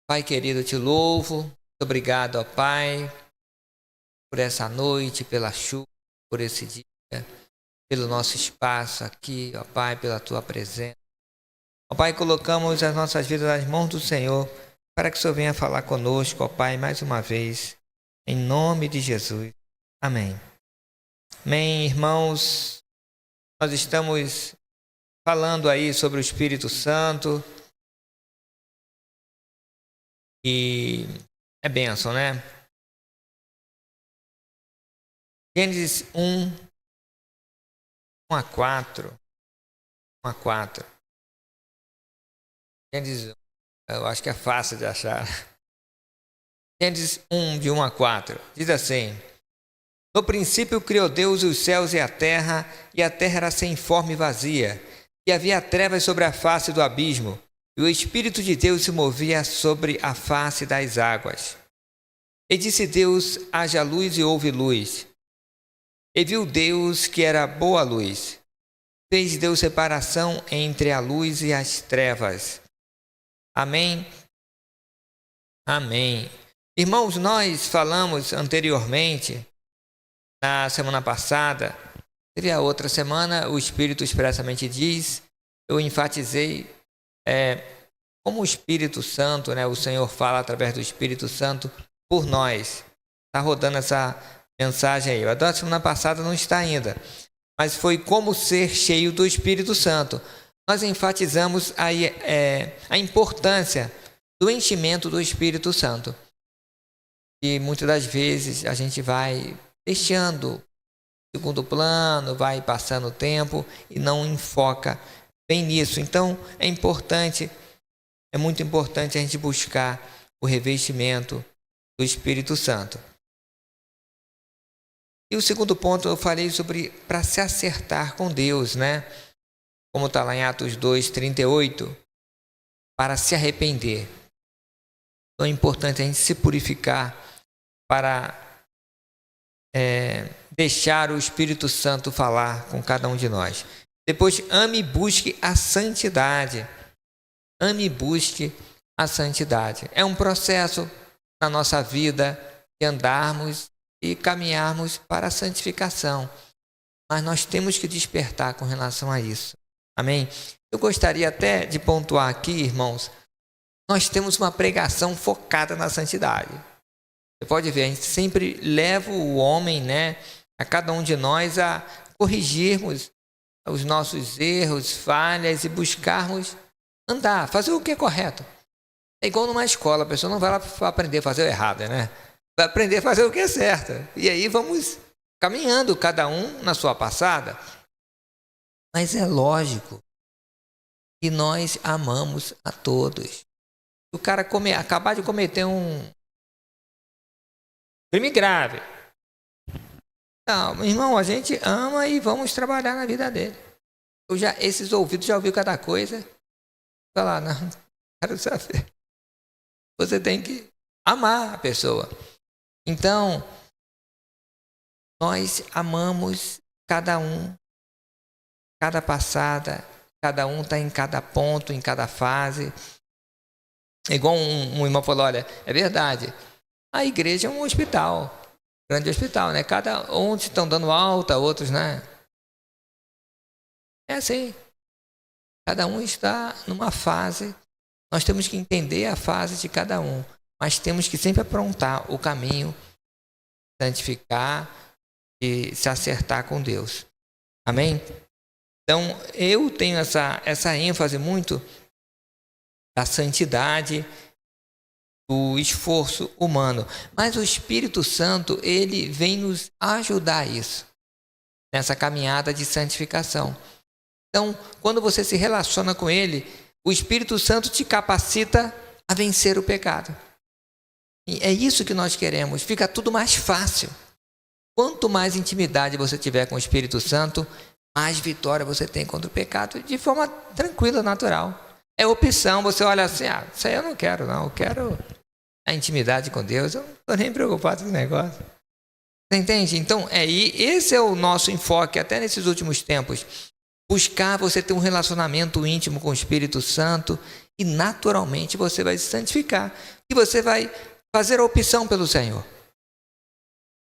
Pai querido, eu te louvo. Muito obrigado, ó Pai, por essa noite, pela chuva, por esse dia, pelo nosso espaço aqui, ó Pai, pela tua presença. Ó Pai, colocamos as nossas vidas nas mãos do Senhor, para que o Senhor venha falar conosco, ó Pai, mais uma vez, em nome de Jesus. Amém. Amém, irmãos. Nós estamos falando aí sobre o Espírito Santo. E é bênção, né? Gênesis 1, 1 a 4. 1 a 4. Gênesis 1, eu acho que é fácil de achar. Gênesis 1, de 1 a 4. Diz assim: No princípio criou Deus os céus e a terra era sem forma e vazia, e havia trevas sobre a face do abismo, e o Espírito de Deus se movia sobre a face das águas. E disse Deus: haja luz, e houve luz. E viu Deus que era boa a luz. Fez Deus separação entre a luz e as trevas. Amém? Amém. Irmãos, nós falamos anteriormente, na semana passada, teve a outra semana, o Espírito expressamente diz, eu enfatizei como o Espírito Santo, né, o Senhor fala através do Espírito Santo por nós. Está rodando essa mensagem aí. A da semana passada não está ainda, mas foi como ser cheio do Espírito Santo. Nós enfatizamos aí, a importância do enchimento do Espírito Santo. E muitas das vezes a gente vai deixando segundo plano, vai passando o tempo e não enfoca bem nisso. Então é muito importante a gente buscar o revestimento do Espírito Santo. E o segundo ponto eu falei sobre para se acertar com Deus, né? Como está lá em Atos 2:38, para se arrepender. Então é importante a gente se purificar para deixar o Espírito Santo falar com cada um de nós. Depois, ame e busque a santidade. Ame e busque a santidade. É um processo na nossa vida de andarmos e caminharmos para a santificação. Mas nós temos que despertar com relação a isso. Amém? Eu gostaria até de pontuar aqui, irmãos, nós temos uma pregação focada na santidade. Você pode ver, a gente sempre leva o homem, né, a cada um de nós a corrigirmos os nossos erros, falhas e buscarmos andar, fazer o que é correto. É igual numa escola, a pessoa não vai lá para aprender a fazer o errado, né? Vai aprender a fazer o que é certo. E aí vamos caminhando, cada um na sua passada. Mas é lógico que nós amamos a todos. O cara acabar de cometer um crime grave. Não, meu irmão, a gente ama e vamos trabalhar na vida dele. Esses ouvidos já ouviu cada coisa. Falar, não, quero saber. Você tem que amar a pessoa. Então, nós amamos cada um, cada passada, cada um está em cada ponto, em cada fase. Igual um irmão falou, olha, é verdade, a igreja é um hospital, grande hospital, né? Uns estão dando alta, outros, né? É assim, cada um está numa fase, nós temos que entender a fase de cada um, mas temos que sempre aprontar o caminho, santificar e se acertar com Deus. Amém? Então, eu tenho essa ênfase muito da santidade, do esforço humano. Mas o Espírito Santo, ele vem nos ajudar a isso, nessa caminhada de santificação. Então, quando você se relaciona com ele, o Espírito Santo te capacita a vencer o pecado. E é isso que nós queremos, fica tudo mais fácil. Quanto mais intimidade você tiver com o Espírito Santo, mais vitória você tem contra o pecado, de forma tranquila, natural. É opção, você olha assim, isso aí eu não quero, não, eu quero a intimidade com Deus, eu não estou nem preocupado com o negócio. Você entende? Então, esse é o nosso enfoque, até nesses últimos tempos. Buscar você ter um relacionamento íntimo com o Espírito Santo e naturalmente você vai se santificar e você vai fazer a opção pelo Senhor.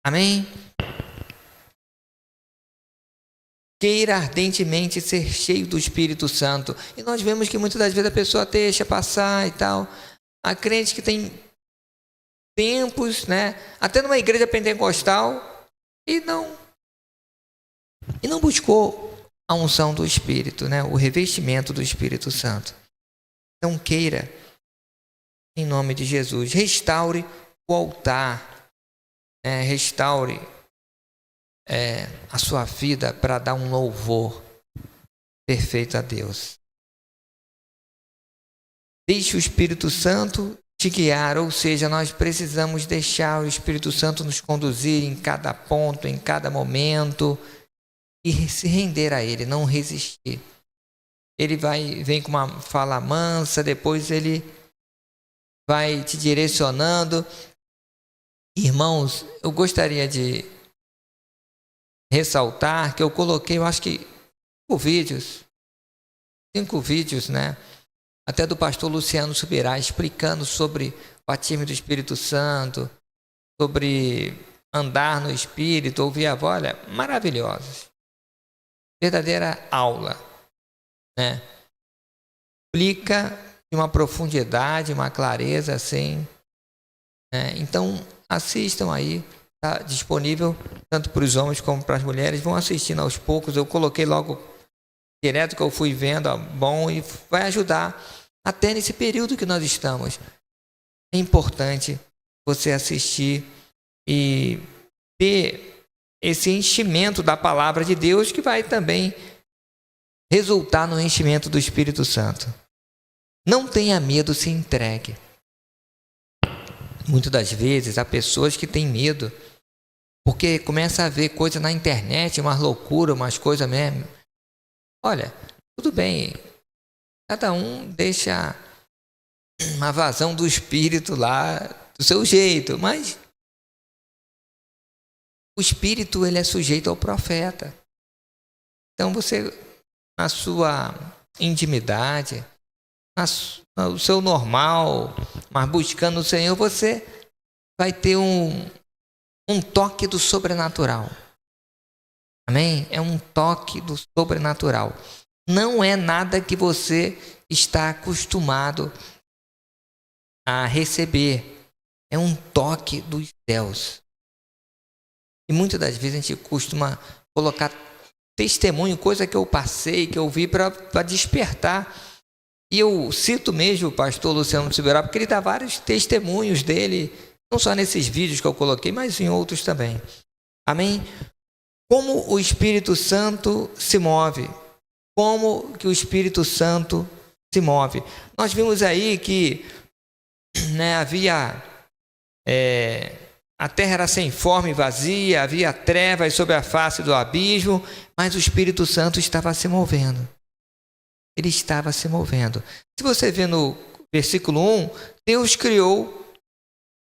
Amém? Queira ardentemente ser cheio do Espírito Santo. E nós vemos que muitas das vezes a pessoa deixa passar e tal. Há crentes que tem tempos, né? Até numa igreja pentecostal e não buscou a unção do Espírito, né? O revestimento do Espírito Santo. Então queira, em nome de Jesus, restaure o altar, né? Restaure a sua vida para dar um louvor perfeito a Deus. Deixe o Espírito Santo te guiar, ou seja, nós precisamos deixar o Espírito Santo nos conduzir em cada ponto, em cada momento e se render a Ele, não resistir. Ele vem com uma fala mansa, depois ele vai te direcionando. Irmãos, eu gostaria de ressaltar que eu coloquei, eu acho que 5 vídeos, né? Até do pastor Luciano Subirá, explicando sobre o batismo do Espírito Santo, sobre andar no Espírito, ouvir a voz, olha, maravilhosos. Verdadeira aula, né? Explica de uma profundidade, uma clareza assim, né? Então, assistam aí. Está disponível tanto para os homens como para as mulheres. Vão assistindo aos poucos. Eu coloquei logo direto que eu fui vendo, bom, e vai ajudar até nesse período que nós estamos. É importante você assistir e ter esse enchimento da palavra de Deus, que vai também resultar no enchimento do Espírito Santo. Não tenha medo, se entregue. Muitas das vezes há pessoas que têm medo porque começa a ver coisa na internet, umas loucuras, umas coisas mesmo. Olha, tudo bem, cada um deixa uma vazão do Espírito lá, do seu jeito, mas o Espírito, ele é sujeito ao profeta. Então você, na sua intimidade, no seu normal, mas buscando o Senhor, você vai ter um toque do sobrenatural. Amém? É um toque do sobrenatural. Não é nada que você está acostumado a receber. É um toque dos céus. E muitas das vezes a gente costuma colocar testemunho, coisa que eu passei, que eu vi para despertar. E eu cito mesmo o pastor Luciano Subirá, porque ele dá vários testemunhos dele, não só nesses vídeos que eu coloquei, mas em outros também. Amém? Como o Espírito Santo se move? Como que o Espírito Santo se move? Nós vimos aí que, né, a terra era sem forma e vazia, havia trevas sobre a face do abismo, mas o Espírito Santo estava se movendo. Ele estava se movendo. Se você vê no versículo 1, Deus criou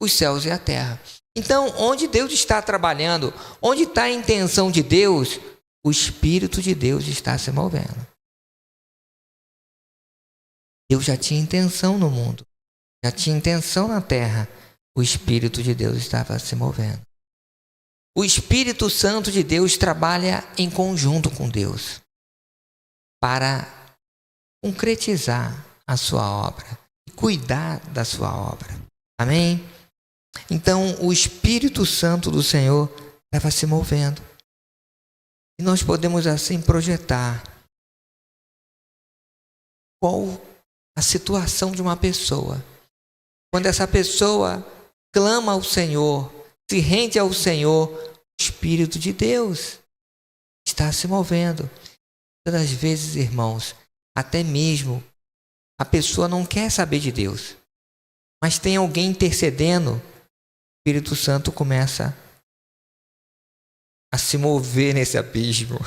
os céus e a terra. Então, onde Deus está trabalhando, onde está a intenção de Deus, o Espírito de Deus está se movendo. Deus já tinha intenção no mundo, já tinha intenção na terra. O Espírito de Deus estava se movendo. O Espírito Santo de Deus trabalha em conjunto com Deus para concretizar a sua obra e cuidar da sua obra. Amém? Então, o Espírito Santo do Senhor estava se movendo. E nós podemos assim projetar qual a situação de uma pessoa. Quando essa pessoa clama ao Senhor, se rende ao Senhor, o Espírito de Deus está se movendo. Todas as vezes, irmãos, até mesmo a pessoa não quer saber de Deus, mas tem alguém intercedendo, o Espírito Santo começa a se mover nesse abismo,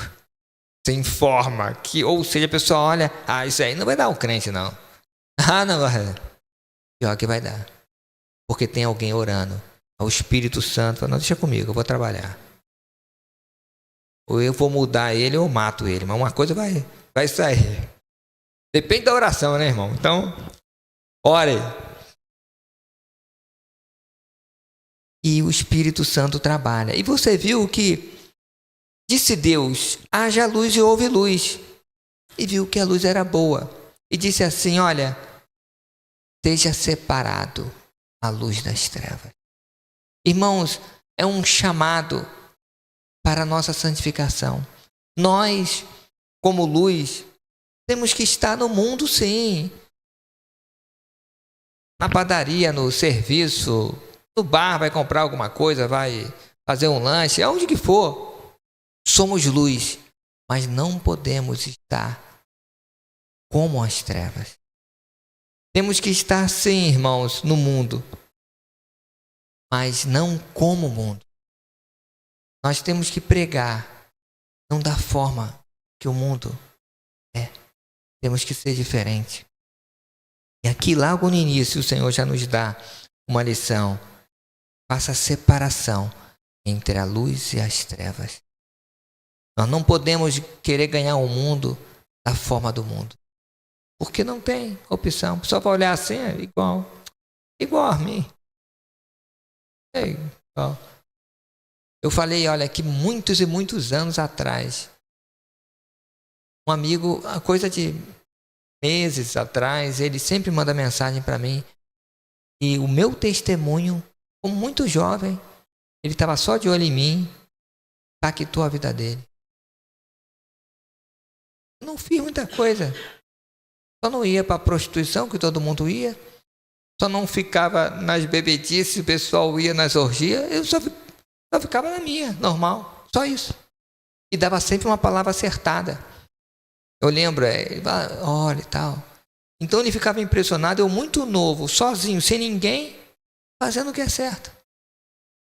sem forma, ou seja, a pessoa olha, isso aí não vai dar um crente não. Não vai. Pior que vai dar. Porque tem alguém orando. O Espírito Santo fala, não, deixa comigo, eu vou trabalhar. Ou eu vou mudar ele ou eu mato ele, mas uma coisa vai sair. Depende da oração, né, irmão? Então, Ore. E o Espírito Santo trabalha. E você viu que disse Deus, haja luz e houve luz. E viu que a luz era boa. E disse assim, olha, seja separado a luz das trevas. Irmãos, é um chamado para a nossa santificação. Nós, como luz, temos que estar no mundo, sim. Na padaria, no serviço, no bar, vai comprar alguma coisa, vai fazer um lanche, aonde que for. Somos luz, mas não podemos estar como as trevas. Temos que estar, sim, irmãos, no mundo, mas não como o mundo. Nós temos que pregar, não da forma que o mundo é. Temos que ser diferente. E aqui, logo no início, o Senhor já nos dá uma lição. Faça a separação entre a luz e as trevas. Nós não podemos querer ganhar o mundo da forma do mundo. Porque não tem opção. Só para olhar assim, é igual. Igual a mim. É igual. Eu falei, olha, que muitos e muitos anos atrás, um amigo, a coisa de meses atrás, ele sempre manda mensagem para mim. E o meu testemunho, como muito jovem, ele estava só de olho em mim, impactou a vida dele. Eu não fiz muita coisa. Só não ia para a prostituição, que todo mundo ia. Só não ficava nas bebedices, o pessoal ia nas orgias. Eu só ficava na minha, normal. Só isso. E dava sempre uma palavra acertada. Eu lembro, ele fala, olha e tal. Então ele ficava impressionado, eu muito novo, sozinho, sem ninguém, fazendo o que é certo.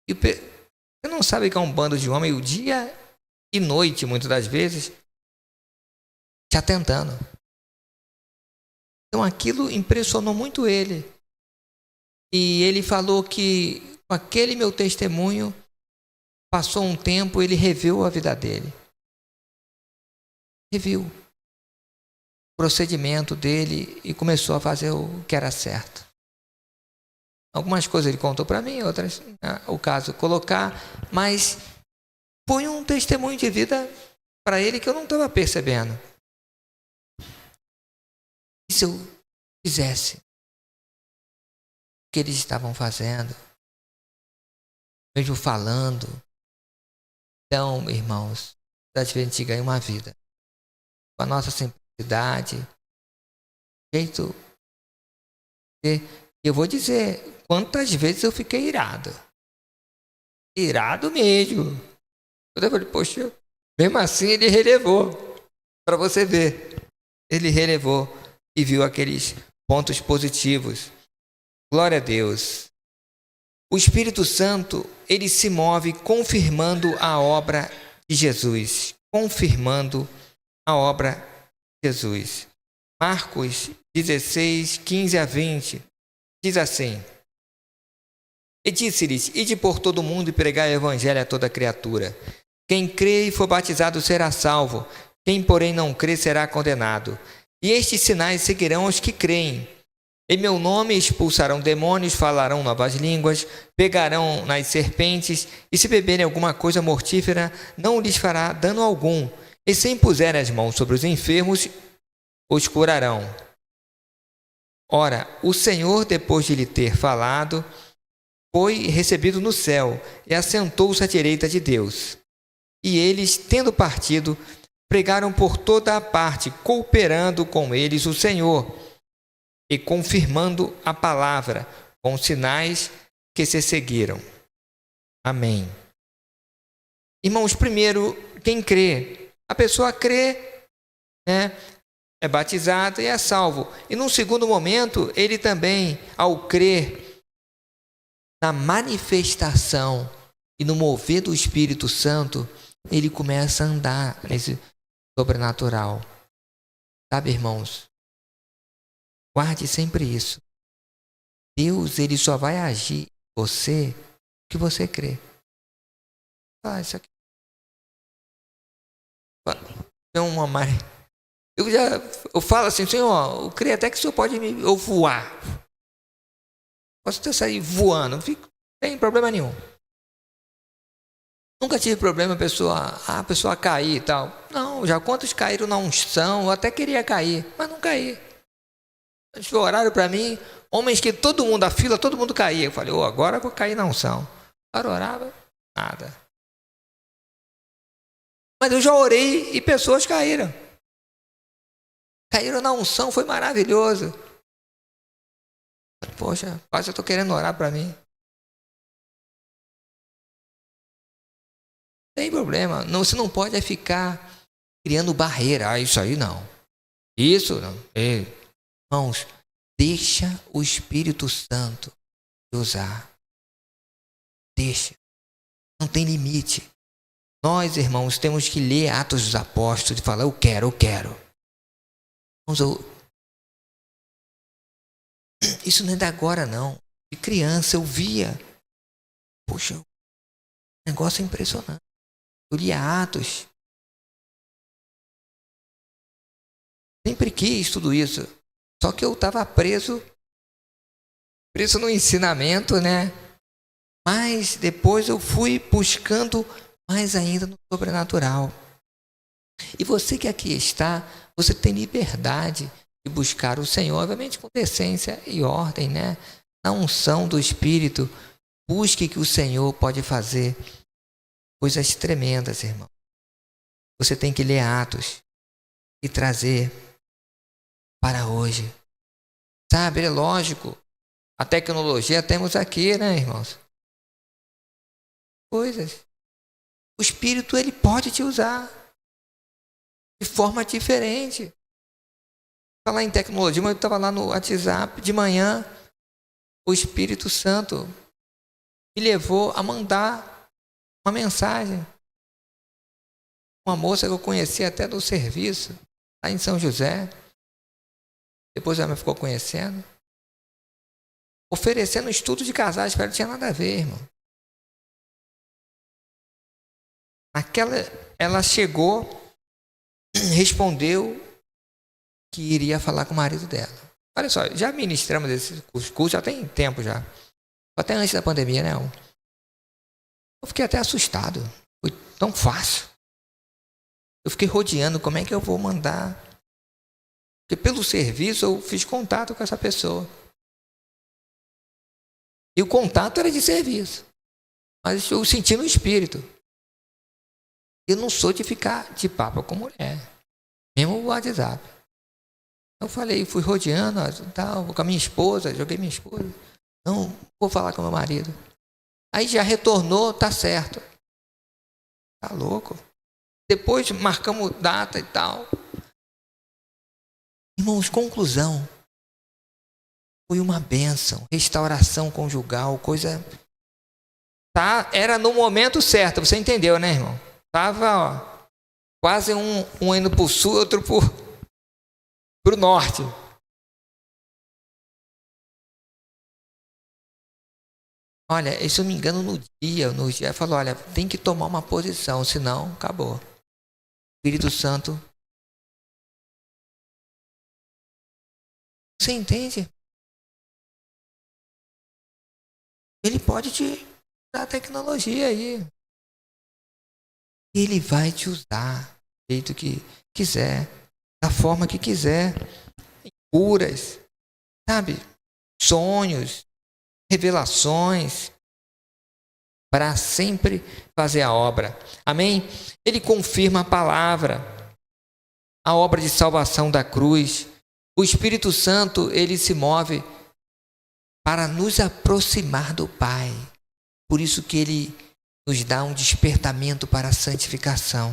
E você não sabe que é um bando de homens, o dia e noite, muitas das vezes, te atentando. Então aquilo impressionou muito ele. E ele falou que com aquele meu testemunho, passou um tempo, ele reviu a vida dele. Reviu o procedimento dele e começou a fazer o que era certo. Algumas coisas ele contou para mim, outras, o caso colocar, mas foi um testemunho de vida para ele que eu não estava percebendo. E se eu fizesse o que eles estavam fazendo, mesmo falando, então, irmãos, a gente ganha uma vida. Com a nossa simplicidade, jeito. Eu vou dizer, quantas vezes eu fiquei irado. Irado mesmo. Eu falei, poxa, mesmo assim ele relevou. Para você ver. Ele relevou e viu aqueles pontos positivos. Glória a Deus. O Espírito Santo, ele se move confirmando a obra de Jesus. Confirmando a obra de Jesus. Marcos 16, 15 a 20. Diz assim. E disse-lhes, ide por todo o mundo e pregai o evangelho a toda criatura. Quem crê e for batizado será salvo. Quem, porém, não crê será condenado. E estes sinais seguirão os que creem. Em meu nome expulsarão demônios, falarão novas línguas, pegarão nas serpentes, e se beberem alguma coisa mortífera, não lhes fará dano algum. E se impuserem as mãos sobre os enfermos, os curarão. Ora, o Senhor, depois de lhe ter falado, foi recebido no céu e assentou-se à direita de Deus. E eles, tendo partido, pregaram por toda a parte, cooperando com eles o Senhor e confirmando a palavra com sinais que se seguiram. Amém. Irmãos, primeiro, quem crê? A pessoa crê, né? É batizado e é salvo. E num segundo momento, ele também, ao crer na manifestação e no mover do Espírito Santo, ele começa a andar nesse sobrenatural. Sabe, irmãos? Guarde sempre isso. Deus, ele só vai agir em você que você crê. Isso aqui. Então, eu falo assim, Senhor, eu creio até que o Senhor pode eu voar. Posso até sair voando, não tem problema nenhum. Nunca tive problema a pessoa cair e tal. Não, já quantos caíram na unção, eu até queria cair, mas não caí. Eles oraram para mim, homens que todo mundo, a fila, todo mundo caía. Eu falei, agora eu vou cair na unção. Agora orava, nada. Mas eu já orei e pessoas caíram. Caíram na unção, foi maravilhoso. Poxa, quase eu estou querendo orar para mim. Não tem problema. Não, você não pode ficar criando barreira. Isso aí não. Isso não. Ei, irmãos, deixa o Espírito Santo te usar. Deixa. Não tem limite. Nós, irmãos, temos que ler Atos dos Apóstolos e falar, eu quero. Irmãos, isso não é da agora, não. De criança eu via. Poxa, negócio impressionante. Eu lia Atos. Sempre quis tudo isso. Só que eu estava preso no ensinamento, né? Mas depois eu fui buscando mais ainda no sobrenatural. E você que aqui está, você tem liberdade de buscar o Senhor, obviamente com decência e ordem, né? Na unção do Espírito, busque que o Senhor pode fazer coisas tremendas, irmão. Você tem que ler Atos e trazer para hoje. Sabe, é lógico. A tecnologia temos aqui, né, irmãos? Coisas. O Espírito, ele pode te usar de forma diferente. Falar em tecnologia, mas eu estava lá no WhatsApp de manhã, o Espírito Santo me levou a mandar uma mensagem. Uma moça que eu conheci até do serviço, lá em São José. Depois ela me ficou conhecendo. Oferecendo estudo de casais, para ela não tinha nada a ver, irmão. Ela chegou, respondeu que iria falar com o marido dela. Olha só, já ministramos esse curso já tem tempo já. Até antes da pandemia, né? Eu fiquei até assustado. Foi tão fácil. Eu fiquei rodeando, como é que eu vou mandar? Porque pelo serviço eu fiz contato com essa pessoa. E o contato era de serviço. Mas eu senti no espírito. Eu não sou de ficar de papo com mulher. Mesmo o WhatsApp. Eu falei, fui rodeando, tal, vou com a minha esposa, joguei minha esposa. Não, vou falar com meu marido. Aí já retornou, tá certo. Tá louco. Depois marcamos data e tal. Irmãos, conclusão. Foi uma bênção, restauração conjugal, coisa... Tá, era no momento certo, você entendeu, né, irmão? Tava quase um indo para o sul, outro para o norte. Olha, se eu me engano, no dia, falou, olha, tem que tomar uma posição, senão acabou. Espírito Santo. Você entende? Ele pode te dar tecnologia aí. Ele vai te usar do jeito que quiser, da forma que quiser. Curas, sabe? Sonhos, revelações, para sempre fazer a obra. Amém? Ele confirma a palavra, a obra de salvação da cruz. O Espírito Santo, ele se move para nos aproximar do Pai. Por isso que ele nos dá um despertamento para a santificação.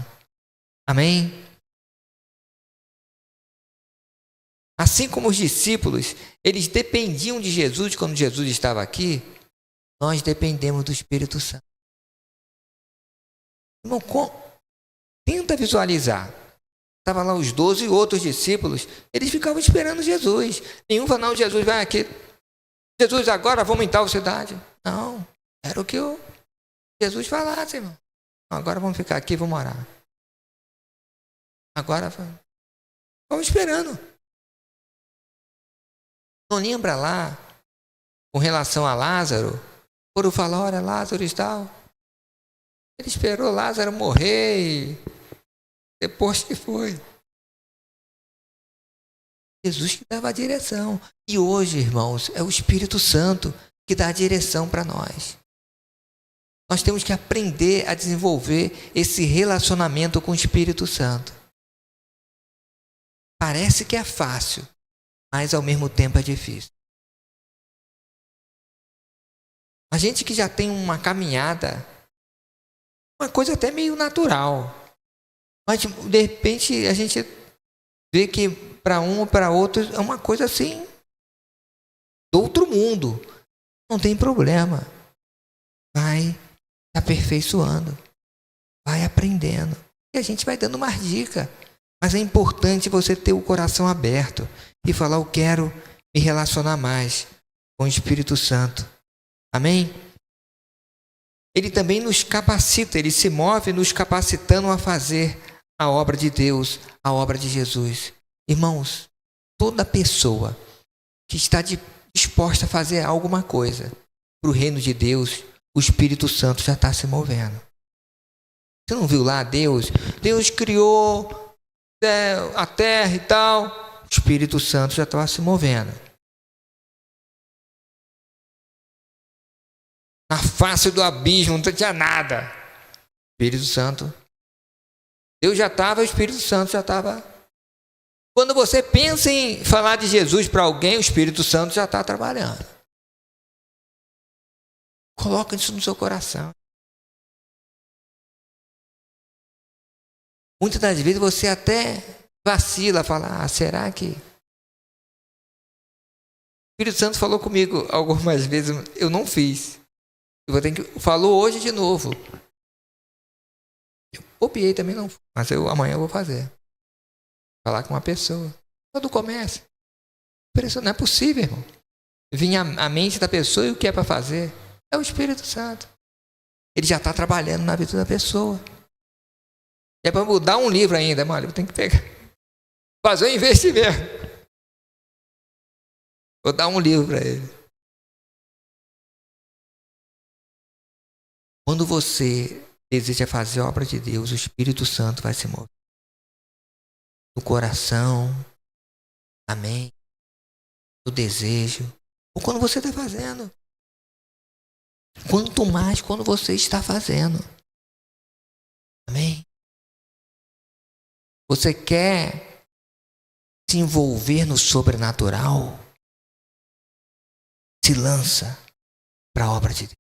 Amém? Assim como os discípulos, eles dependiam de Jesus quando Jesus estava aqui, nós dependemos do Espírito Santo. Irmão, tenta visualizar. Estavam lá os 12 e outros discípulos, eles ficavam esperando Jesus. Nenhum falou, não, Jesus vai aqui. Jesus, agora vamos em tal cidade. Não, era o que Jesus falasse, irmão. Agora vamos ficar aqui e vamos orar. Agora, vamos esperando. Não lembra lá, com com relação a Lázaro, foram falar, olha, Lázaro está... Ele esperou Lázaro morrer e depois que foi. Jesus que dava a direção. E hoje, irmãos, é o Espírito Santo que dá a direção para nós. Nós temos que aprender a desenvolver esse relacionamento com o Espírito Santo. Parece que é fácil, mas ao mesmo tempo é difícil. A gente que já tem uma caminhada, uma coisa até meio natural, mas de repente a gente vê que para um ou para outro é uma coisa assim, do outro mundo. Não tem problema. Vai aperfeiçoando, vai aprendendo. E a gente vai dando mais dicas. Mas é importante você ter o coração aberto e falar, eu quero me relacionar mais com o Espírito Santo. Amém? Ele também nos capacita, ele se move nos capacitando a fazer a obra de Deus, a obra de Jesus. Irmãos, toda pessoa que está disposta a fazer alguma coisa para o reino de Deus, o Espírito Santo já está se movendo. Você não viu lá Deus criou a terra e tal, o Espírito Santo já estava se movendo. Na face do abismo não tinha nada. O Espírito Santo, Deus já estava, o Espírito Santo já estava. Quando você pensa em falar de Jesus para alguém, o Espírito Santo já está trabalhando. Coloca isso no seu coração. Muitas das vezes você até vacila, fala, será que... O Espírito Santo falou comigo algumas vezes, eu não fiz. Eu vou ter que... Falou hoje de novo. Eu copiei também, não. Mas amanhã eu vou fazer. Falar com uma pessoa. Todo comércio. Não é possível, irmão. Vinha a mente da pessoa e o que é para fazer? É o Espírito Santo. Ele já está trabalhando na vida da pessoa. É para mudar um livro ainda, mano. Eu tenho que pegar. Fazer um investimento. Vou dar um livro para ele. Quando você deseja fazer a obra de Deus, o Espírito Santo vai se mover. No coração. Amém. No desejo. Ou quando você está fazendo. Quanto mais quando você está fazendo. Amém. Você quer se envolver no sobrenatural? Se lança para a obra de Deus.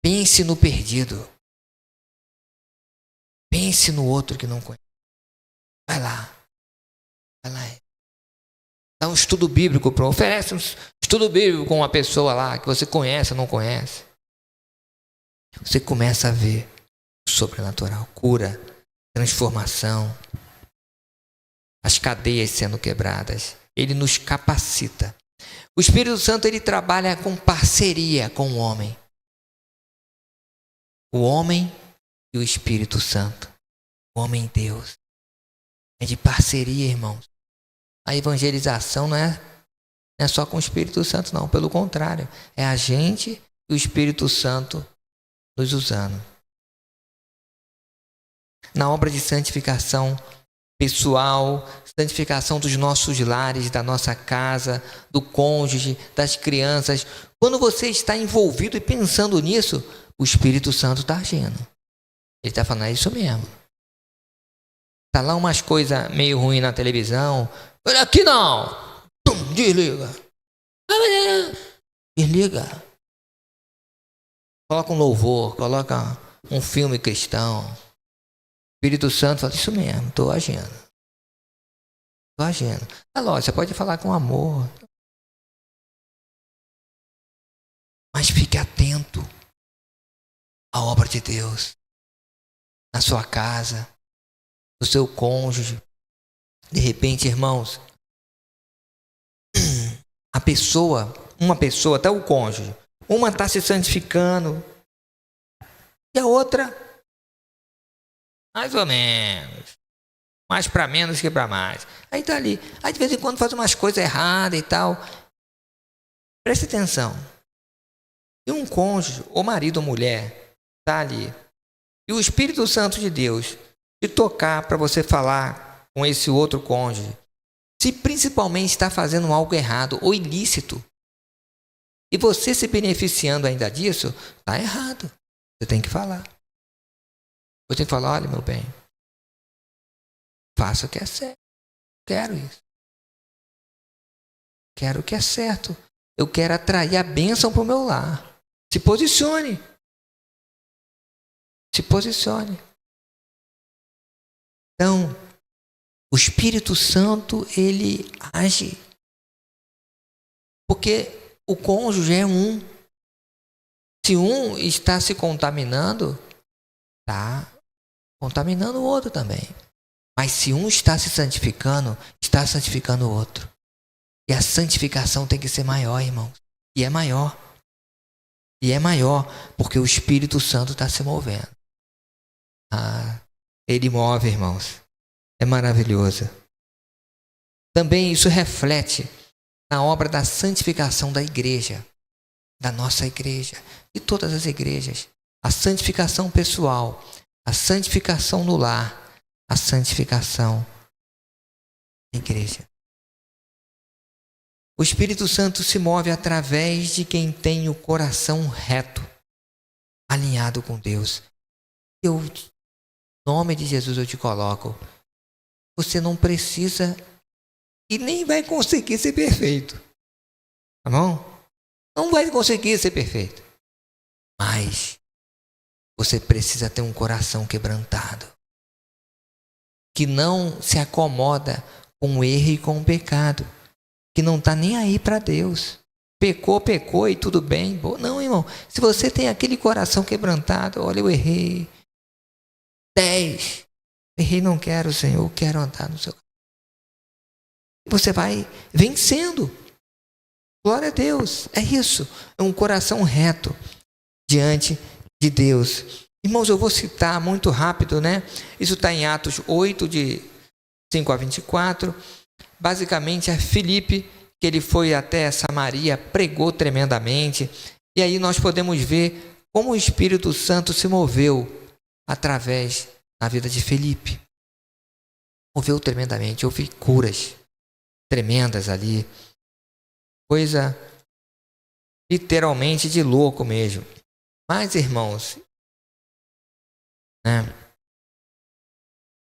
Pense no perdido. Pense no outro que não conhece. Vai lá. Vai lá. Dá um estudo bíblico. Oferece um estudo bíblico com uma pessoa lá que você conhece ou não conhece. Você começa a ver o sobrenatural. Cura. Transformação. As cadeias sendo quebradas. Ele nos capacita. O Espírito Santo, ele trabalha com parceria com o homem. O homem e o Espírito Santo. O homem e Deus. É de parceria, irmãos. A evangelização não é só com o Espírito Santo, não. Pelo contrário. É a gente e o Espírito Santo nos usando. Na obra de santificação pessoal, santificação dos nossos lares, da nossa casa, do cônjuge, das crianças. Quando você está envolvido e pensando nisso, o Espírito Santo está agindo. Ele está falando, é isso mesmo. Está lá umas coisas meio ruins na televisão. Olha aqui não! Desliga. Desliga. Coloca um louvor, coloca um filme cristão. O Espírito Santo fala, isso mesmo, estou agindo. Estou agindo. Ah, lógico, você pode falar com amor. Mas fique atento à obra de Deus. Na sua casa, no seu cônjuge. De repente, irmãos, uma pessoa, até o cônjuge, uma está se santificando e a outra, mais ou menos. Mais para menos que para mais. Aí tá ali. Aí de vez em quando faz umas coisas erradas e tal. Preste atenção. Se um cônjuge, ou marido ou mulher, está ali, e o Espírito Santo de Deus te tocar para você falar com esse outro cônjuge, se principalmente está fazendo algo errado ou ilícito, e você se beneficiando ainda disso, está errado. Você tem que falar. Você tem que falar, olha, meu bem, faça o que é certo. Quero isso. Quero o que é certo. Eu quero atrair a bênção para o meu lar. Se posicione. Se posicione. Então, o Espírito Santo, ele age. Porque o cônjuge é um. Se um está se contaminando, está contaminando o outro também. Mas se um está se santificando, está santificando o outro. E a santificação tem que ser maior, irmãos. E é maior. E é maior porque o Espírito Santo está se movendo. Ele move, irmãos. É maravilhoso. Também isso reflete na obra da santificação da igreja. Da nossa igreja. De todas as igrejas. A santificação pessoal. A santificação no lar. A santificação da igreja. O Espírito Santo se move através de quem tem o coração reto, alinhado com Deus. Em nome de Jesus eu te coloco. Você não precisa e nem vai conseguir ser perfeito. Tá bom? Não vai conseguir ser perfeito. Mas você precisa ter um coração quebrantado. Que não se acomoda com o erro e com o pecado. Que não está nem aí para Deus. Pecou e tudo bem. Não, irmão. Se você tem aquele coração quebrantado, olha, eu errei. 10. Errei, não quero, Senhor. Eu quero andar no seu caminho. Você vai vencendo. Glória a Deus. É isso. É um coração reto diante de Deus. Irmãos, eu vou citar muito rápido, né? Isso está em Atos 8, de 5 a 24. Basicamente é Filipe, que ele foi até Samaria, pregou tremendamente. E aí nós podemos ver como o Espírito Santo se moveu através da vida de Filipe. Moveu tremendamente, houve curas tremendas ali. Coisa literalmente de louco mesmo. Mas, irmãos,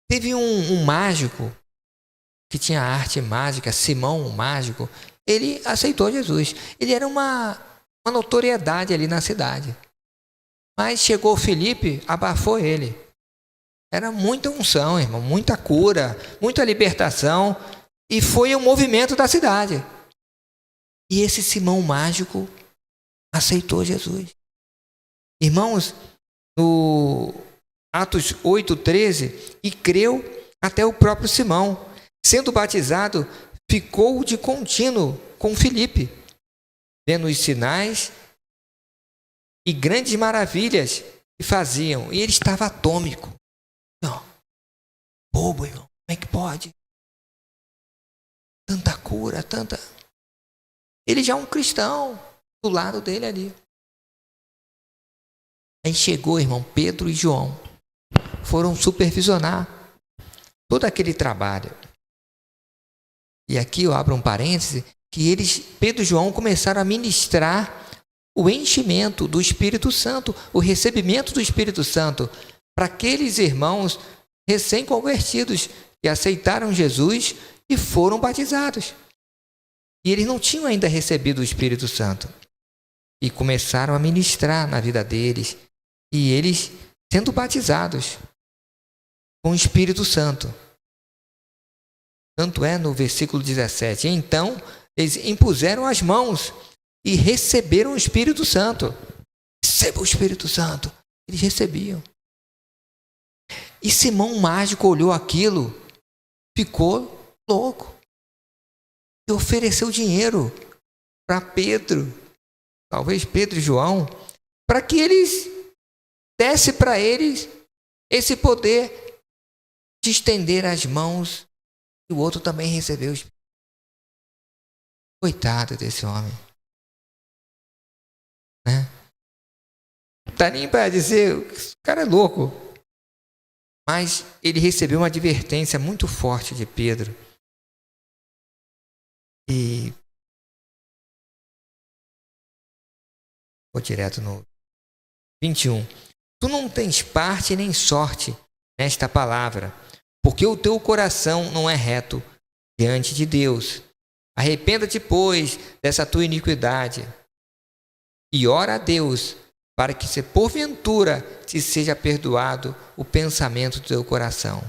teve um mágico que tinha arte mágica, Simão, o mágico. Ele aceitou Jesus. Ele era uma notoriedade ali na cidade. Mas chegou Filipe, abafou ele. Era muita unção, irmão, muita cura, muita libertação. E foi um movimento da cidade. E esse Simão mágico aceitou Jesus. Irmãos, no Atos 8:13, e creu até o próprio Simão. Sendo batizado, ficou de contínuo com Filipe, vendo os sinais e grandes maravilhas que faziam. E ele estava atômico. Não, bobo, irmão. Como é que pode? Tanta cura, tanta... Ele já é um cristão do lado dele ali. Aí chegou, irmão, Pedro e João. Foram supervisionar todo aquele trabalho. E aqui eu abro um parêntese, que Pedro e João começaram a ministrar o enchimento do Espírito Santo, o recebimento do Espírito Santo, para aqueles irmãos recém-convertidos que aceitaram Jesus e foram batizados. E eles não tinham ainda recebido o Espírito Santo. E começaram a ministrar na vida deles. E eles sendo batizados com o Espírito Santo. Tanto é no versículo 17. Então, eles impuseram as mãos e receberam o Espírito Santo. Receba o Espírito Santo. Eles recebiam. E Simão mágico olhou aquilo, ficou louco. E ofereceu dinheiro para Pedro, talvez Pedro e João, para que eles dessem para eles esse poder de estender as mãos. E o outro também recebeu. Coitado desse homem. Tá nem para dizer, esse cara é louco. Mas ele recebeu uma advertência muito forte de Pedro. E vou direto no 21. Tu não tens parte nem sorte nesta palavra, porque o teu coração não é reto diante de Deus. Arrependa-te, pois, dessa tua iniquidade e ora a Deus, para que, se porventura te seja perdoado o pensamento do teu coração.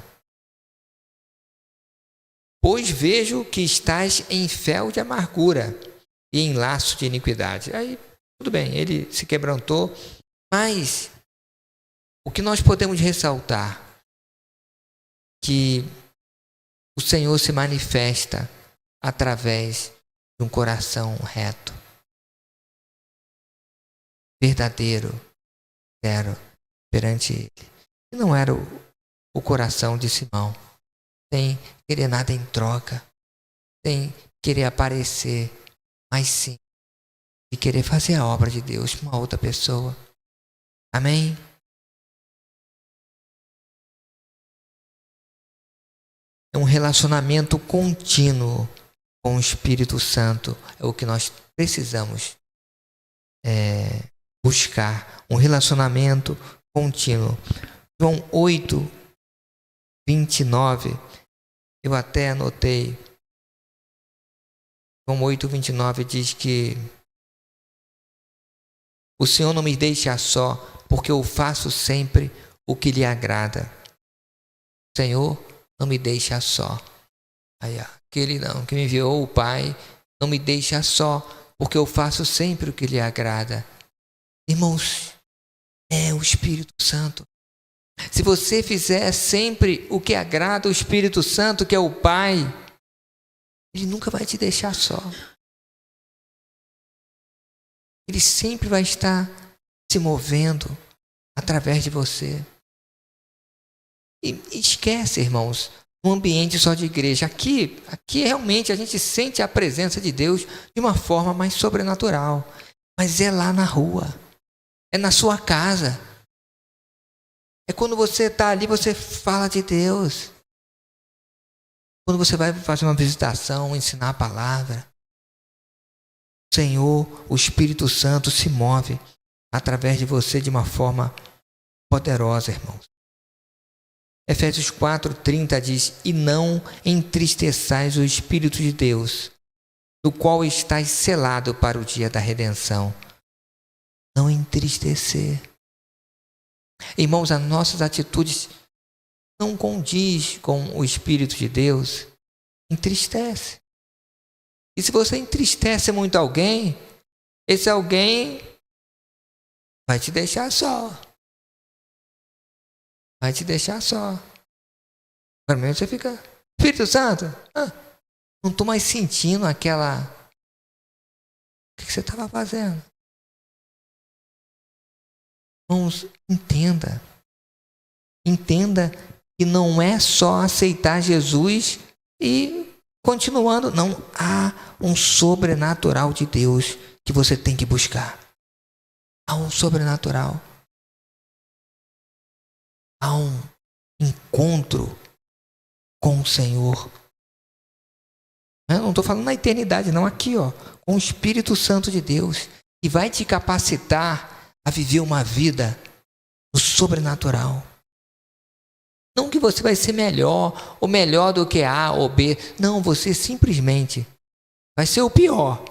Pois vejo que estás em fel de amargura e em laço de iniquidade. Aí, tudo bem, ele se quebrantou, mas o que nós podemos ressaltar? Que o Senhor se manifesta através de um coração reto, verdadeiro, sincero perante Ele. E não era o coração de Simão, sem querer nada em troca, sem querer aparecer, mas sim de querer fazer a obra de Deus com uma outra pessoa. Amém? É um relacionamento contínuo com o Espírito Santo. É o que nós precisamos buscar. Um relacionamento contínuo. João 8, 29. Eu até anotei. João 8, 29 diz que o Senhor não me deixa só, porque eu faço sempre o que lhe agrada. Senhor, não me deixa só. Aí, aquele não, que me enviou o Pai, não me deixa só, porque eu faço sempre o que lhe agrada. Irmãos, é o Espírito Santo. Se você fizer sempre o que agrada o Espírito Santo, que é o Pai, Ele nunca vai te deixar só. Ele sempre vai estar se movendo através de você. E esquece, irmãos, um ambiente só de igreja. Aqui realmente a gente sente a presença de Deus de uma forma mais sobrenatural. Mas é lá na rua. É na sua casa. É quando você está ali, você fala de Deus. Quando você vai fazer uma visitação, ensinar a palavra. O Senhor, o Espírito Santo se move através de você de uma forma poderosa, irmãos. Efésios 4:30 diz: e não entristeçais o Espírito de Deus, do qual estáis selado para o dia da redenção. Não entristecer. Irmãos, as nossas atitudes não condiz com o Espírito de Deus, entristece. E se você entristece muito alguém, esse alguém vai te deixar só. Vai te deixar só. Para mim você fica, Espírito Santo, não estou mais sentindo aquela... O que você estava fazendo? Irmãos, entenda. Entenda que não é só aceitar Jesus e continuando. Não, há um sobrenatural de Deus que você tem que buscar. Há um sobrenatural. Há um encontro com o Senhor. Eu não estou falando na eternidade, não. Aqui, com o Espírito Santo de Deus, que vai te capacitar a viver uma vida no sobrenatural. Não que você vai ser melhor ou melhor do que A ou B. Não, você simplesmente vai ser o pior,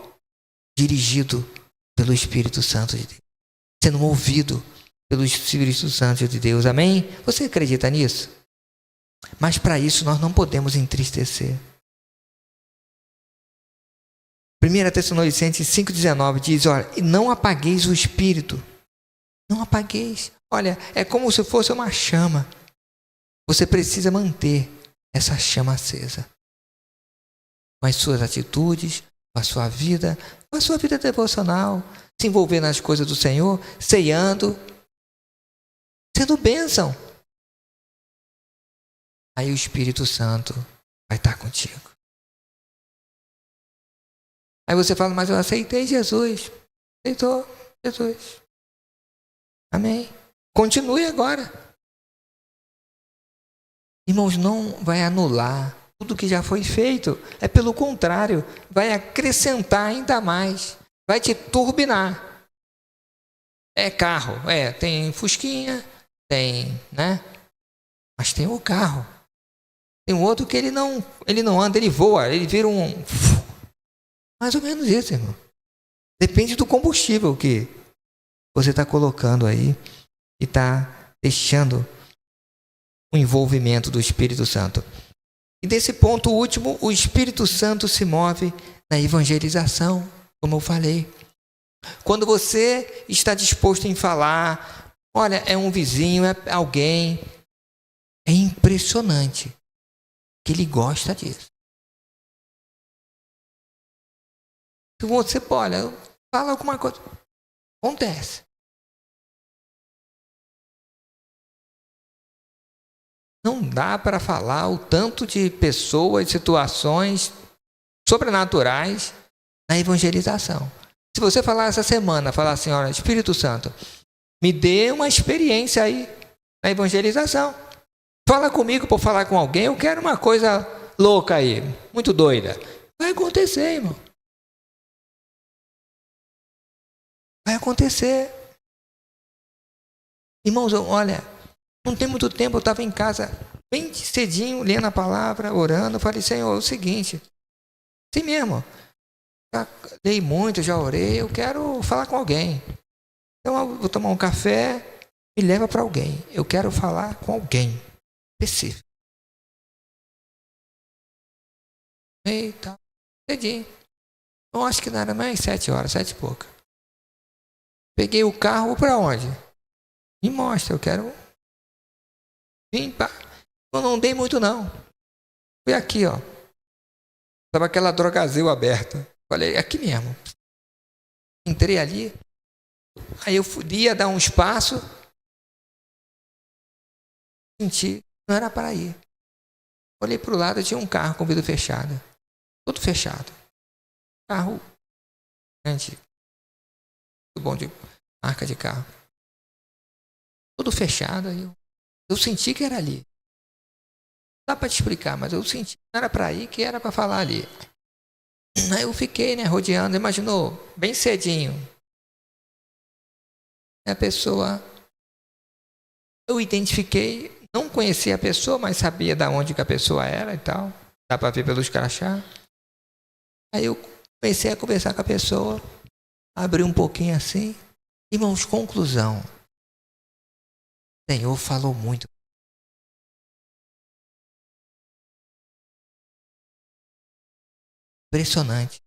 dirigido pelo Espírito Santo de Deus, sendo movido pelo Espírito Santo de Deus. Amém? Você acredita nisso? Mas para isso nós não podemos entristecer. 1 Tessalonicenses 5,19 diz: olha, e não apagueis o Espírito. Não apagueis. Olha, é como se fosse uma chama. Você precisa manter essa chama acesa. Com as suas atitudes, com a sua vida devocional, se envolver nas coisas do Senhor, ceando, sendo bênção. Aí o Espírito Santo vai estar contigo. Aí você fala, mas eu aceitei Jesus. Aceitou Jesus. Amém? Continue agora. Irmãos, não vai anular tudo que já foi feito. É pelo contrário, vai acrescentar ainda mais. Vai te turbinar. É carro, tem fusquinha, tem, né? Mas tem o carro. Tem um outro que ele não anda, ele voa, ele vira um... Mais ou menos isso, irmão. Depende do combustível que você está colocando aí e está deixando o envolvimento do Espírito Santo. E desse ponto último, o Espírito Santo se move na evangelização, como eu falei. Quando você está disposto em falar, olha, é um vizinho, é alguém, é impressionante que ele gosta disso. Se você, olha, fala alguma coisa, acontece. Não dá para falar o tanto de pessoas, situações sobrenaturais na evangelização. Se você falar essa semana, falar assim, olha, Espírito Santo, me dê uma experiência aí na evangelização. Fala comigo para falar com alguém, eu quero uma coisa louca aí, muito doida. Vai acontecer, irmão. Vai acontecer. Irmãos, olha, não tem muito tempo, eu estava em casa, bem cedinho, lendo a palavra, orando. Eu falei, Senhor, é o seguinte, assim mesmo, já dei muito, já orei, eu quero falar com alguém. Então eu vou tomar um café, me leva para alguém. Eu quero falar com alguém específico. Eita, cedinho. Eu acho que não era mais 7 horas, 7 e pouca. Peguei o carro para onde? Me mostra, eu quero vir para... Eu não dei muito não. Fui aqui, ó. Tava aquela Drogazil aberta. Falei, aqui mesmo. Entrei ali. Aí eu ia dar um espaço. Senti, não era para ir. Olhei para o lado, tinha um carro com vidro fechado. Tudo fechado. Carro antigo. Muito bom de marca de carro. Tudo fechado. Aí eu senti que era ali. Não dá para te explicar, mas eu senti que não era para ir, que era para falar ali. Aí eu fiquei, né, rodeando, imaginou, bem cedinho. A pessoa, eu identifiquei, não conhecia a pessoa, mas sabia de onde que a pessoa era e tal. Dá para ver pelos crachá. Aí eu comecei a conversar com a pessoa, abri um pouquinho assim. Irmãos, conclusão. O Senhor falou muito. Impressionante.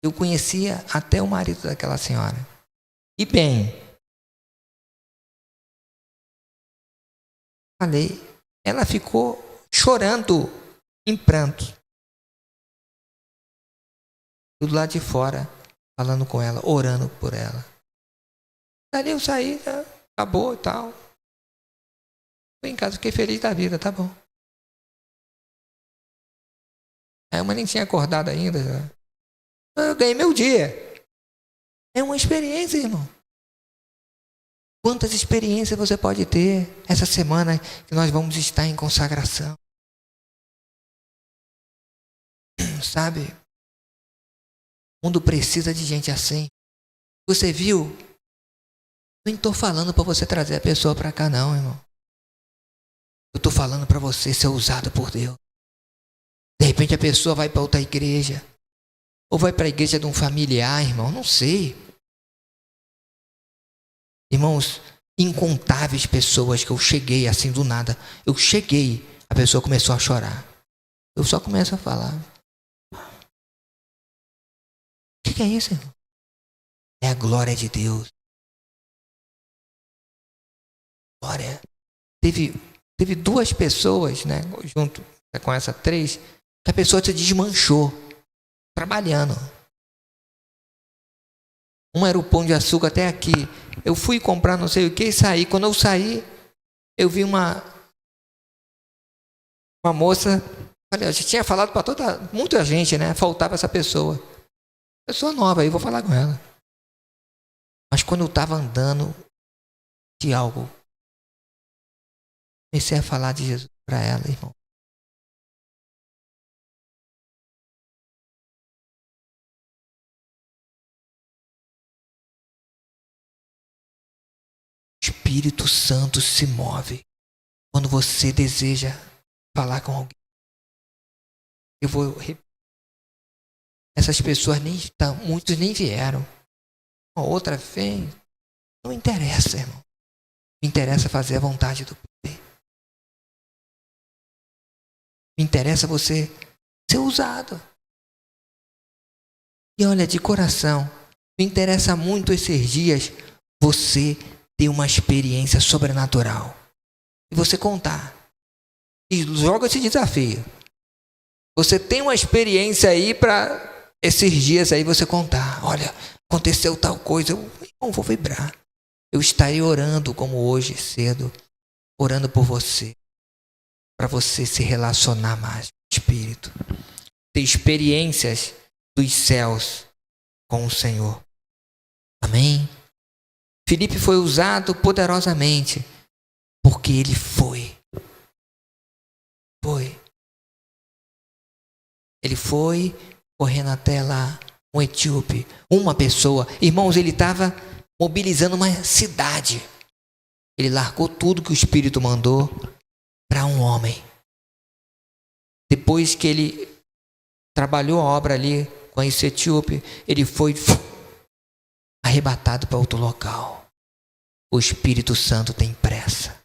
Eu conhecia até o marido daquela senhora. E bem, falei, ela ficou chorando em pranto. Tudo lá de fora, falando com ela, orando por ela. Dali eu saí, acabou e tal. Fui em casa, fiquei feliz da vida, tá bom. Aí uma nem tinha acordado ainda. Eu ganhei meu dia. É uma experiência, irmão. Quantas experiências você pode ter essa semana que nós vamos estar em consagração? Sabe? O mundo precisa de gente assim. Você viu? Nem estou falando para você trazer a pessoa para cá não, irmão. Eu estou falando para você ser usado por Deus. De repente a pessoa vai para outra igreja. Ou vai para a igreja de um familiar, irmão. Não sei. Irmãos, incontáveis pessoas que eu cheguei assim do nada. Eu cheguei, a pessoa começou a chorar. Eu só começo a falar. O que é isso, irmão? É a glória de Deus. Glória. Teve 2 pessoas, né, junto com essa 3, que a pessoa se desmanchou, trabalhando. Um era o Pão de Açúcar até aqui. Eu fui comprar não sei o que e saí. Quando eu saí, eu vi uma moça. Olha, eu já tinha falado para muita gente, né? Faltava essa pessoa. Pessoa nova aí, vou falar com ela. Mas quando eu estava andando, de algo. Comecei a falar de Jesus para ela, irmão. O Espírito Santo se move quando você deseja falar com alguém. Eu vou repetir. Essas pessoas nem estão, muitos nem vieram. Uma outra vem. Não interessa, irmão. Me interessa fazer a vontade do Pai. Me interessa você ser usado. E olha, de coração, me interessa muito esses dias você ter uma experiência sobrenatural. E você contar. E joga esse desafio. Você tem uma experiência aí para esses dias aí você contar. Olha, aconteceu tal coisa. Eu não vou vibrar. Eu estarei orando como hoje cedo. Orando por você. Para você se relacionar mais com o Espírito. Ter experiências dos céus com o Senhor. Amém? Filipe foi usado poderosamente. Porque ele foi. Ele foi correndo até lá, um etíope, uma pessoa. Irmãos, ele estava mobilizando uma cidade. Ele largou tudo que o Espírito mandou para um homem. Depois que ele trabalhou a obra ali com esse etíope, ele foi arrebatado para outro local. O Espírito Santo tem pressa.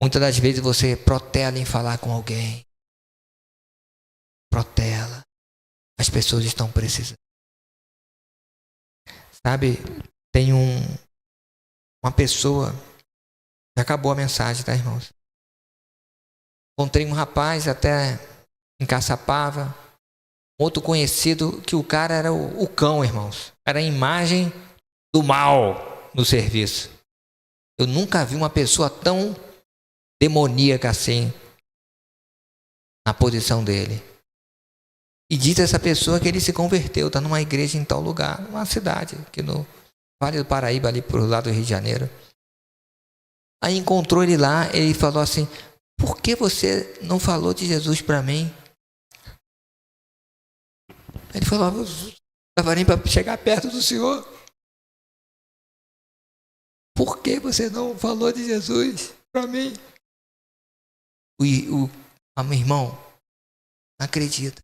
Muitas das vezes você protela em falar com alguém. Protela. As pessoas estão precisando. Sabe, tem uma pessoa. Acabou a mensagem, tá, irmãos? Encontrei um rapaz até em Caçapava. Outro conhecido que o cara era o cão, irmãos. Era a imagem do mal no serviço. Eu nunca vi uma pessoa tão demoníaca assim na posição dele. E diz essa pessoa que ele se converteu, está numa igreja em tal lugar, numa cidade, aqui no Vale do Paraíba, ali pro lado do Rio de Janeiro. Aí encontrou ele lá, ele falou assim: por que você não falou de Jesus para mim? Ele falou: eu não estava nem para chegar perto do Senhor. Por que você não falou de Jesus para mim? Meu irmão, não acredita.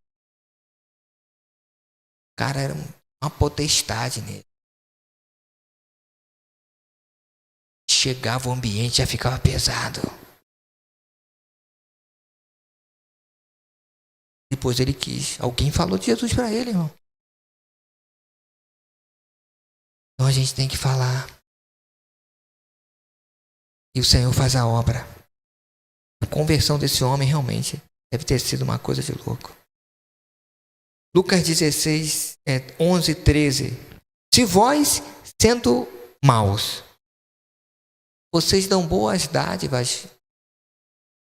O cara era uma potestade nele. Chegava o ambiente, já ficava pesado. Depois ele quis. Alguém falou de Jesus para ele, irmão. Então a gente tem que falar. E o Senhor faz a obra. A conversão desse homem realmente deve ter sido uma coisa de louco. Lucas 16, 11, 13. Se vós, sendo maus, vocês dão boas dádivas,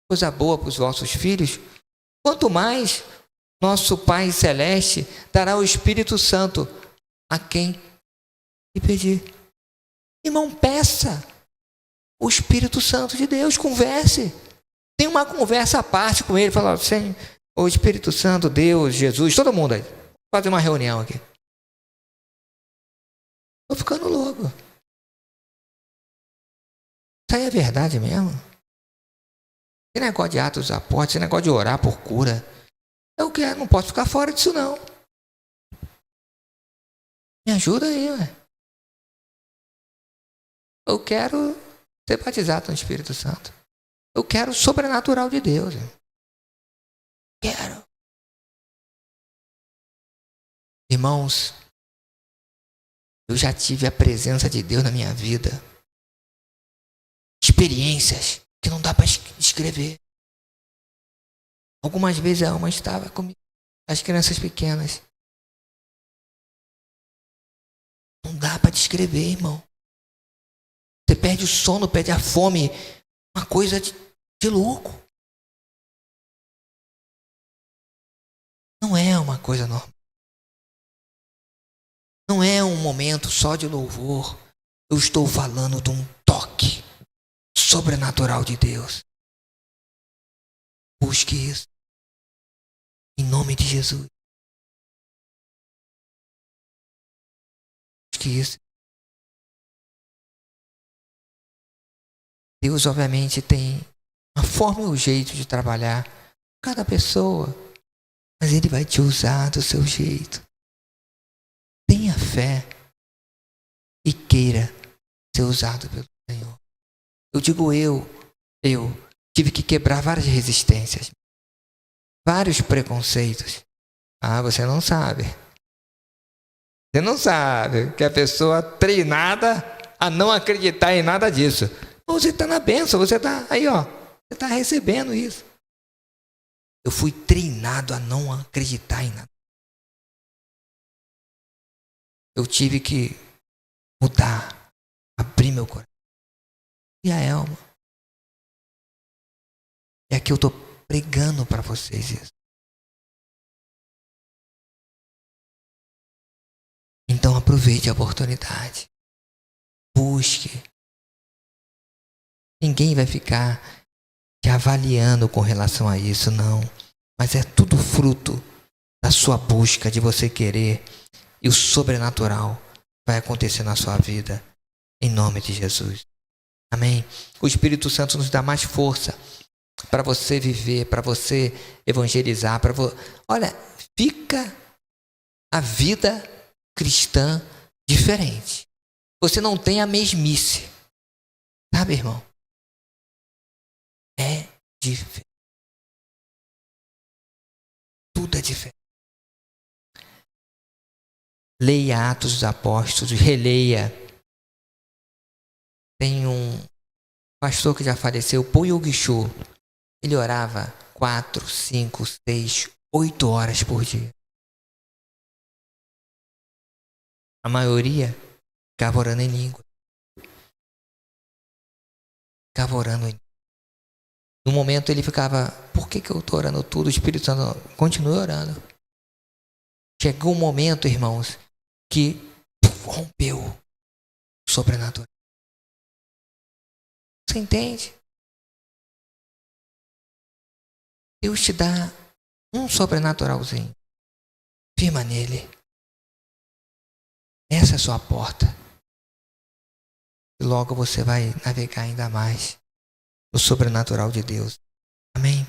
coisa boa para os vossos filhos, quanto mais nosso Pai Celeste dará o Espírito Santo a quem lhe pedir. Irmão, peça o Espírito Santo de Deus, converse. Tem uma conversa à parte com ele, fala assim: o Espírito Santo, Deus, Jesus, todo mundo aí. Vou fazer uma reunião aqui. Estou ficando louco. Isso aí é verdade mesmo? Esse negócio de Atos dos Apóstolos, esse negócio de orar por cura, eu quero, não posso ficar fora disso não. Me ajuda aí, ué. Eu quero ser batizado no Espírito Santo. Eu quero o sobrenatural de Deus. Quero. Irmãos, eu já tive a presença de Deus na minha vida. Experiências que não dá para descrever. Algumas vezes a alma estava comigo, as crianças pequenas. Não dá para descrever, irmão. Você perde o sono, perde a fome. Uma coisa de louco. Não é uma coisa normal. Não é um momento só de louvor. Eu estou falando de um toque sobrenatural de Deus. Busque isso. Em nome de Jesus. Busque isso. Deus, obviamente, tem uma forma e um jeito de trabalhar cada pessoa, mas Ele vai te usar do seu jeito. Tenha fé e queira ser usado pelo Senhor. Eu digo eu tive que quebrar várias resistências, vários preconceitos. Ah, você não sabe. Você não sabe que a pessoa treinada a não acreditar em nada disso. Você está na bênção, você está aí, ó. Você está recebendo isso. Eu fui treinado a não acreditar em nada. Eu tive que mudar, abrir meu coração. E a Elma. E aqui eu estou pregando para vocês isso. Então aproveite a oportunidade. Busque. Ninguém vai ficar te avaliando com relação a isso, não. Mas é tudo fruto da sua busca, de você querer. E o sobrenatural vai acontecer na sua vida. Em nome de Jesus. Amém? O Espírito Santo nos dá mais força para você viver, para você evangelizar. Olha, fica a vida cristã diferente. Você não tem a mesmice. Sabe, irmão? É diferente. Tudo é diferente. Leia Atos dos Apóstolos, releia. Tem um pastor que já faleceu, Paul Yong-Cho. Ele orava 4, 5, 6, 8 horas por dia. A maioria ficava orando em língua. Ficava orando em língua. No momento ele ficava, por que eu estou orando tudo? O Espírito Santo continua orando. Chegou um momento, irmãos, que rompeu o sobrenatural. Você entende? Deus te dá um sobrenaturalzinho. Firma nele. Essa é a sua porta. E logo você vai navegar ainda mais no sobrenatural de Deus. Amém?